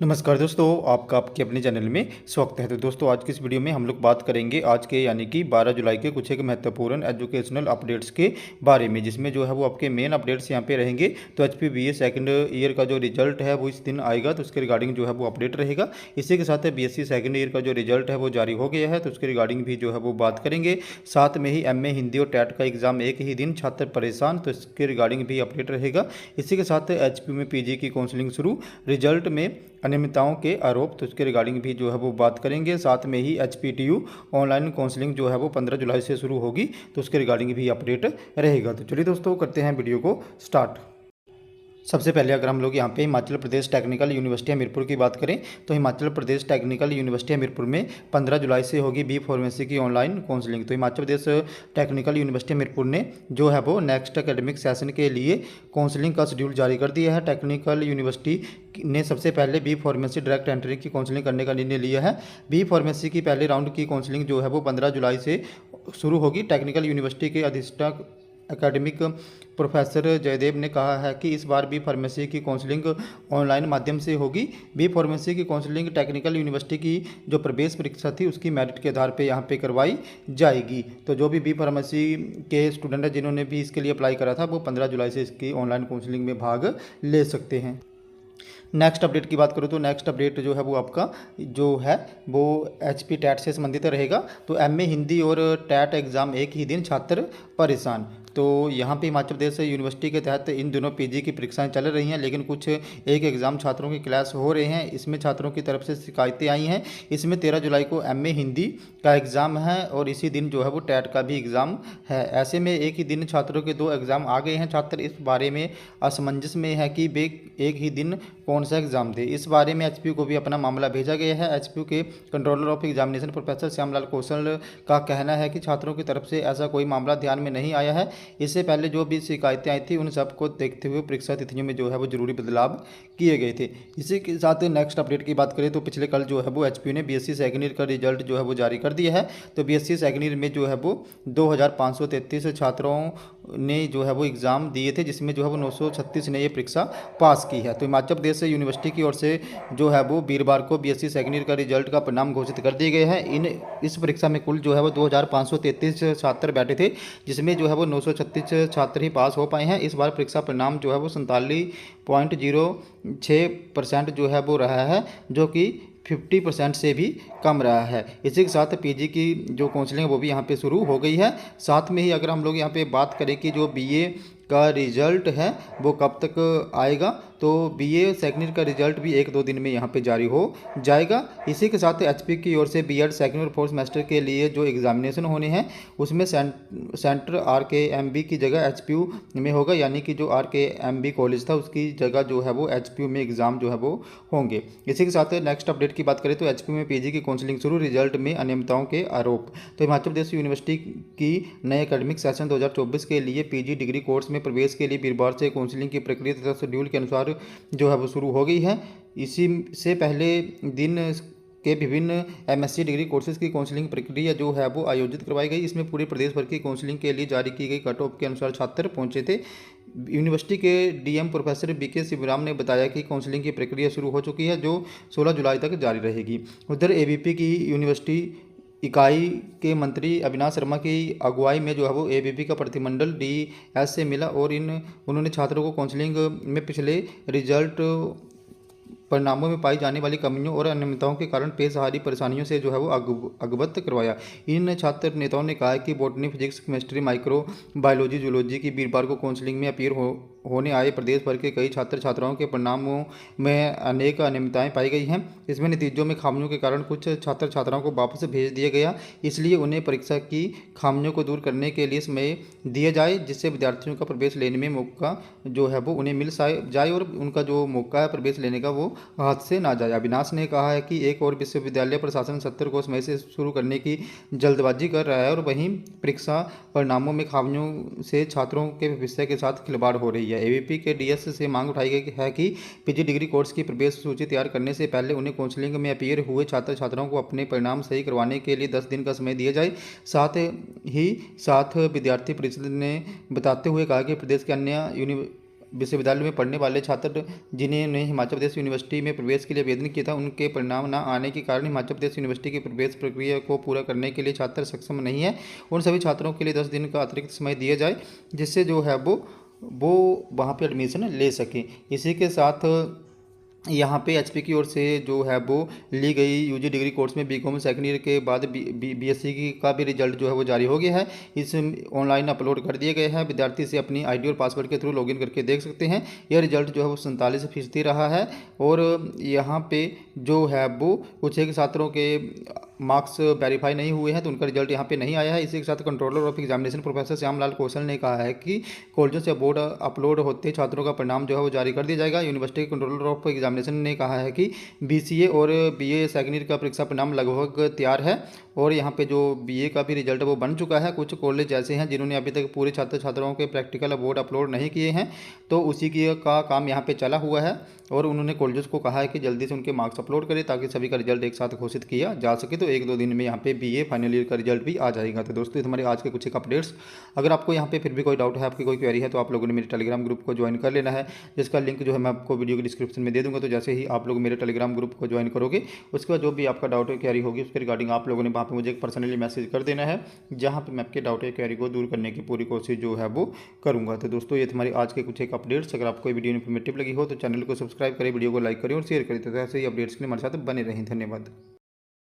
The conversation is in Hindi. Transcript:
नमस्कार दोस्तों, आपका आपके अपने चैनल में स्वागत है। तो दोस्तों, आज की इस वीडियो में हम लोग बात करेंगे आज के यानी कि 12 जुलाई के कुछ एक महत्वपूर्ण एजुकेशनल अपडेट्स के बारे में, जिसमें जो है वो आपके मेन अपडेट्स यहाँ पे रहेंगे। तो HPBA सेकंड ईयर का जो रिजल्ट है वो इस दिन आएगा, तो उसके रिगार्डिंग जो है वो अपडेट रहेगा। इसी के साथ BSc सेकंड ईयर का जो रिजल्ट है वो जारी हो गया है, तो उसके रिगार्डिंग भी जो है वो बात करेंगे। साथ में ही MA हिंदी और टैट का एग्जाम एक ही दिन, छात्र परेशान, तो इसके रिगार्डिंग भी अपडेट रहेगा। इसी के साथ HP में PG की काउंसलिंग शुरू, रिजल्ट में अनियमितताओं के आरोप, तो इसके रिगार्डिंग भी जो है वो बात करेंगे। साथ में ही HPTU ऑनलाइन काउंसलिंग जो है वो 15 जुलाई से शुरू होगी, तो उसके रिगार्डिंग भी अपडेट रहेगा। तो चलिए दोस्तों, करते हैं वीडियो को स्टार्ट। सबसे पहले अगर हम लोग यहाँ पे हिमाचल प्रदेश टेक्निकल यूनिवर्सिटी हमीरपुर की बात करें, तो हिमाचल प्रदेश टेक्निकल यूनिवर्सिटी हमीरपुर में 15 जुलाई से होगी बी फार्मेसी की ऑनलाइन काउंसलिंग। तो हिमाचल प्रदेश टेक्निकल यूनिवर्सिटी हमीरपुर ने जो है वो नेक्स्ट एकेडमिक सेशन के लिए काउंसलिंग का शेड्यूल जारी कर दिया है। टेक्निकल यूनिवर्सिटी ने सबसे पहले बी फार्मेसी डायरेक्ट एंट्री की काउंसलिंग करने का निर्णय लिया है। बी फार्मेसी की पहले राउंड की काउंसलिंग जो है वो 15 जुलाई से शुरू होगी। टेक्निकल यूनिवर्सिटी के अधिष्ठाता एकेडमिक प्रोफेसर जयदेव ने कहा है कि इस बार बी फार्मेसी की काउंसलिंग ऑनलाइन माध्यम से होगी। बी फार्मेसी की काउंसलिंग टेक्निकल यूनिवर्सिटी की जो प्रवेश परीक्षा थी उसकी मेरिट के आधार पे यहाँ पे करवाई जाएगी। तो जो भी फार्मेसी के स्टूडेंट हैं जिन्होंने भी इसके लिए अप्लाई करा था वो 15 जुलाई से इसकी ऑनलाइन काउंसलिंग में भाग ले सकते हैं। नेक्स्ट अपडेट की बात करूँ तो नेक्स्ट अपडेट जो है वो आपका जो है वो HP टैट से संबंधित रहेगा। तो MA हिंदी और टैट एग्ज़ाम एक ही दिन, छात्र परेशान। तो यहाँ पे हिमाचल प्रदेश यूनिवर्सिटी के तहत इन दोनों PG की परीक्षाएं चल रही हैं, लेकिन कुछ एक एग्ज़ाम छात्रों की क्लास हो रहे हैं। इसमें छात्रों की तरफ से शिकायतें आई हैं। इसमें 13 जुलाई को MA हिंदी का एग्ज़ाम है और इसी दिन जो है वो टैट का भी एग्ज़ाम है। ऐसे में एक ही दिन छात्रों के दो एग्ज़ाम आ गए हैं। छात्र इस बारे में असमंजस में है कि वे एक ही दिन कौन सा एग्जाम दे। इस बारे में HPU को भी अपना मामला भेजा गया है। HPU के controller of examination professor Shyamlal Kaushal का कहना है कि छात्रों की तरफ से ऐसा कोई मामला ध्यान में नहीं आया है। इससे पहले जो भी शिकायतें आई थी उन सब को देखते हुए परीक्षा तिथियों में जो है वो जरूरी बदलाव किए गए थे। इसी के साथ नेक्स्ट अपडेट की बात करें तो पिछले कल जो है वो HPU ने BSc सेकंड ईयर का रिजल्ट जो है वो जारी कर दिया है। तो BSc सेकंड ईयर में जो है वो 2533 छात्रों ने जो है वो एग्ज़ाम दिए थे, जिसमें जो है वो 936 ने ये परीक्षा पास की है। तो हिमाचल प्रदेश यूनिवर्सिटी की ओर से जो है वो वीरवार को BSc सेकंड ईयर का रिजल्ट का परिणाम घोषित कर दिए गए हैं। इस परीक्षा में कुल जो है वो 2533 छात्र बैठे थे, जिसमें जो है वो 936 छात्र ही पास हो पाए हैं। इस बार परीक्षा परिणाम जो है वो 47.06% जो है वो रहा है, जो कि 50% से भी कम रहा है। इसी के साथ PG की जो काउंसलिंग है वो भी यहाँ पे शुरू हो गई है। साथ में ही अगर हम लोग यहाँ पे बात करें कि जो BA का रिजल्ट है वो कब तक आएगा, तो BA सेकंड ईयर का रिजल्ट भी 1-2 दिन में यहाँ पे जारी हो जाएगा। इसी के साथ HP की ओर से BEd सेकंड और फोर्थ सेमेस्टर के लिए जो एग्जामिनेशन होने हैं उसमें सेंटर RKMB की जगह HPU में होगा, यानी कि जो RKMB कॉलेज था उसकी जगह जो है वो HPU में एग्ज़ाम जो है वो होंगे। इसी के साथ नेक्स्ट अपडेट की बात करें तो HPU में PG की काउंसलिंग शुरू, रिजल्ट में अनियमितताओं के आरोप। तो हिमाचल प्रदेश यूनिवर्सिटी की नए एकेडमिक सेशन 2024 के लिए PG डिग्री कोर्स में प्रवेश के लिए वीरवार से काउंसलिंग की प्रक्रिया तथा शेड्यूल के अनुसार जो है वो शुरू हो गई है। इसी से पहले दिन के विभिन्न MSc डिग्री कोर्सेज की काउंसलिंग प्रक्रिया जो है वो आयोजित करवाई गई। इसमें पूरे प्रदेश भर की काउंसलिंग के लिए जारी की गई कट ऑफ के अनुसार छात्र पहुंचे थे। यूनिवर्सिटी के DM प्रोफेसर BK शिवराम ने बताया कि काउंसलिंग की प्रक्रिया शुरू हो चुकी है, जो 16 जुलाई तक जारी रहेगी। उधर ABP की यूनिवर्सिटी इकाई के मंत्री अविनाश शर्मा की अगुवाई में जो है वो ABP का प्रतिनिधिमंडल DS से मिला और उन्होंने छात्रों को काउंसलिंग में पिछले रिजल्ट परिणामों में पाई जाने वाली कमियों और अनियमितताओं के कारण पेश आ रही परेशानियों से जो है वो अवगत करवाया। इन छात्र नेताओं ने कहा कि botany, physics, chemistry, micro biology, zoology की वीरवार को काउंसलिंग में अपीयर होने आए प्रदेश भर के कई छात्र छात्राओं के परिणामों में अनेक अनियमितताएं पाई गई हैं। इसमें नतीजों में खामियों के कारण कुछ छात्र छात्राओं को वापस भेज दिया गया, इसलिए उन्हें परीक्षा की खामियों को दूर करने के लिए समय दिया जाए, जिससे विद्यार्थियों का प्रवेश लेने में मौका जो है वो उन्हें मिल जाए और उनका जो मौका है प्रवेश लेने का वो हाथ से ना जाए। अविनाश ने कहा है कि एक और विश्वविद्यालय प्रशासन सत्र को समय से शुरू करने की जल्दबाजी कर रहा है और वहीं परीक्षा परिणामों में खामियों से छात्रों के भविष्य के साथ खिलवाड़ हो रही है। ABP के DS से मांग उठाई गई है कि PG डिग्री कोर्स की प्रवेश सूची तैयार करने से पहले उन्हें काउंसलिंग में अपीयर हुए छात्र छात्राओं को अपने परिणाम सही करवाने के लिए 10 दिन का समय दिया जाए। साथ विद्यार्थी परिषद ने बताते हुए कहा कि प्रदेश के अन्य विश्वविद्यालय में पढ़ने वाले छात्र जिन्होंने हिमाचल प्रदेश यूनिवर्सिटी में प्रवेश के लिए आवेदन किया था, उनके परिणाम न आने के कारण हिमाचल प्रदेश यूनिवर्सिटी की प्रवेश प्रक्रिया को पूरा करने के लिए छात्र सक्षम नहीं है। उन सभी छात्रों के लिए 10 दिन का अतिरिक्त समय दिया जाए, जिससे जो है वो वहाँ पे एडमिशन ले सकें। इसी के साथ यहाँ पे एचपी की ओर से जो है वो ली गई यूजी डिग्री कोर्स में बीकॉम सेकेंड ईयर के बाद बीएससी की का भी रिजल्ट जो है वो जारी हो गया है। इस ऑनलाइन अपलोड कर दिए गए हैं। विद्यार्थी से अपनी आईडी और पासवर्ड के थ्रू लॉगिन करके देख सकते हैं। यह रिजल्ट जो है वो 47% रहा है। और यहाँ पे जो है वो कुछ एक छात्रों के मार्क्स वेरीफाई नहीं हुए हैं, तो उनका रिजल्ट यहाँ पे नहीं आया है। इसी के साथ controller of examination professor Shyamlal Kaushal ने कहा है कि कॉलेजों से बोर्ड अपलोड होते छात्रों का परिणाम जो है वो जारी कर दिया जाएगा। यूनिवर्सिटी के कंट्रोलर ऑफ एग्जामिनेशन ने कहा है कि बीसीए और बीए सेकेंड ईयर का परीक्षा परिणाम लगभग तैयार है और यहाँ पे जो बीए का भी रिजल्ट वो बन चुका है। कुछ कॉलेज ऐसे हैं जिन्होंने अभी तक पूरे छात्र छात्राओं के प्रैक्टिकल बोर्ड अपलोड नहीं किए हैं, तो उसी की का काम यहाँ पे चला हुआ है और उन्होंने कॉलेजेस को कहा है कि जल्दी से उनके मार्क्स अपलोड करें ताकि सभी का रिजल्ट एक साथ घोषित किया जा सके। तो 1-2 दिन में यहाँ पे बीए फाइनल ईयर का रिजल्ट भी आ जाएगा। तो दोस्तों, हमारे आज के कुछ एक अपडेट्स। अगर आपको यहाँ पे फिर भी कोई डाउट है, आपकी कोई क्वेरी है, तो आप लोगों ने मेरे टेलीग्राम ग्रुप को ज्वाइन कर लेना है, जिसका लिंक जो है मैं आपको वीडियो के डिस्क्रिप्शन में दे दूँगा। तो जैसे ही आप लोग मेरे टेलीग्राम ग्रुप को ज्वाइन करोगे, उसके बाद जो भी आपका डाउट या क्वेरी होगी उसके रिगार्डिंग आप लोगों ने वहाँ पर मुझे एक पर्सनली मैसेज कर देना है, जहाँ पर मैं आपके डाउट या क्वेरी को दूर करने की पूरी कोशिश जो है वो करूँगा। तो दोस्तों, ये हमारी आज के कुछ एक अपडेट्स। अगर आपको वीडियो इन्फॉर्मेटिव लगी हो तो चैनल को सब्सक्राइब करें, वीडियो को लाइक करें और शेयर करें। तो ऐसे ही अपडेट्स के लिए हमारे साथ बने रहें। धन्यवाद।